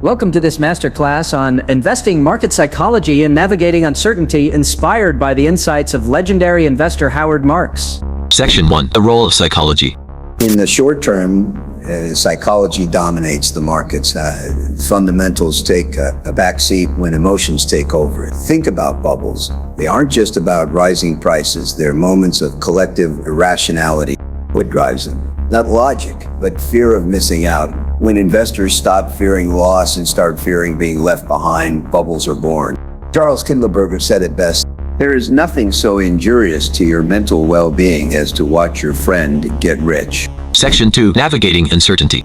Welcome to this masterclass on investing market psychology and navigating uncertainty, inspired by the insights of legendary investor Howard Marks. Section 1. The role of psychology. In the short term, psychology dominates the markets. Fundamentals take a back seat when emotions take over. Think about bubbles. They aren't just about rising prices. They're moments of collective irrationality. What drives them? Not logic, but fear of missing out. When investors stop fearing loss and start fearing being left behind, bubbles are born. Charles Kindleberger said it best: there is nothing so injurious to your mental well-being as to watch your friend get rich. Section 2. Navigating uncertainty.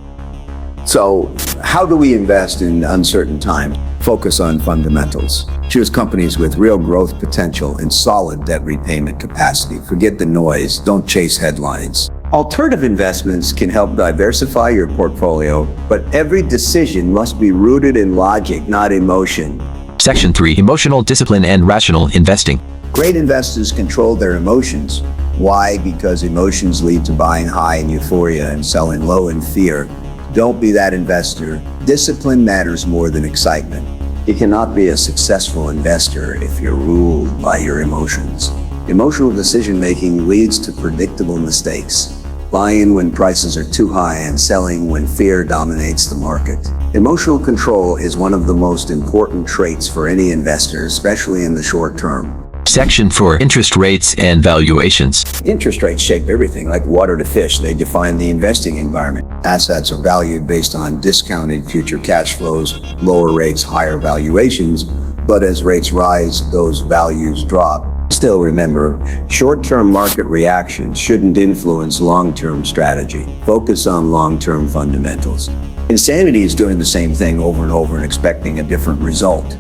So, how do we invest in uncertain times? Focus on fundamentals. Choose companies with real growth potential and solid debt repayment capacity. Forget the noise. Don't chase headlines. Alternative investments can help diversify your portfolio, but every decision must be rooted in logic, not emotion. Section 3. Emotional discipline and rational investing. Great investors control their emotions. Why? Because emotions lead to buying high in euphoria and selling low in fear. Don't be that investor. Discipline matters more than excitement. You cannot be a successful investor if you're ruled by your emotions. Emotional decision-making leads to predictable mistakes. Buying when prices are too high and selling when fear dominates the market. Emotional control is one of the most important traits for any investor, especially in the short term. Section 4. Interest rates and valuations. Interest rates shape everything, like water to fish. They define the investing environment. Assets are valued based on discounted future cash flows, lower rates, higher valuations. But as rates rise, those values drop. Still, remember, short-term market reactions shouldn't influence long-term strategy. Focus on long-term fundamentals. Insanity is doing the same thing over and over and expecting a different result.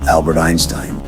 Albert Einstein.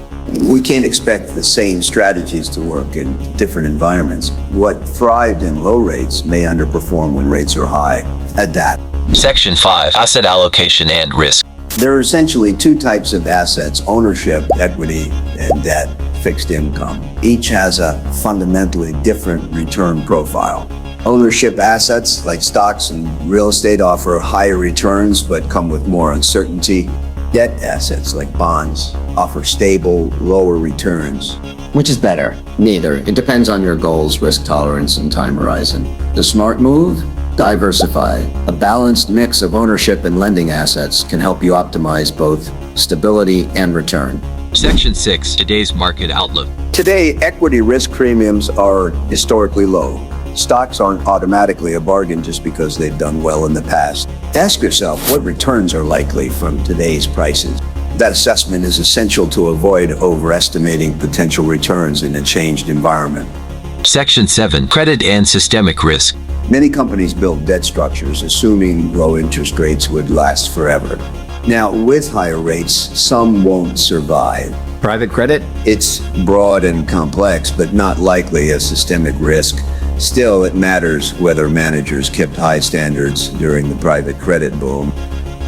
We can't expect the same strategies to work in different environments. What thrived in low rates may underperform when rates are high. Adapt. Section 5. Asset allocation and risk. There are essentially two types of assets: ownership, equity, and debt, fixed income. Each has a fundamentally different return profile. Ownership assets like stocks and real estate offer higher returns but come with more uncertainty. Debt assets like bonds offer stable, lower returns. Which is better? Neither. It depends on your goals, risk tolerance, and time horizon. The smart move? Diversify. A balanced mix of ownership and lending assets can help you optimize both stability and return. Section 6. Today's market outlook. Today, equity risk premiums are historically low. Stocks aren't automatically a bargain just because they've done well in the past. Ask yourself what returns are likely from today's prices. That assessment is essential to avoid overestimating potential returns in a changed environment. Section 7. Credit and systemic risk. Many companies build debt structures assuming low interest rates would last forever. Now, with higher rates, some won't survive. Private credit? It's broad and complex, but not likely a systemic risk. Still, it matters whether managers kept high standards during the private credit boom.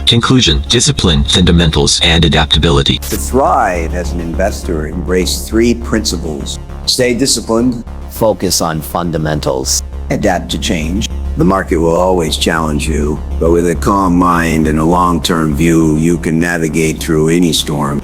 Conclusion. Discipline, fundamentals, and adaptability. To thrive as an investor, embrace three principles. Stay disciplined. Focus on fundamentals. Adapt to change. The market will always challenge you, but with a calm mind and a long-term view, you can navigate through any storm.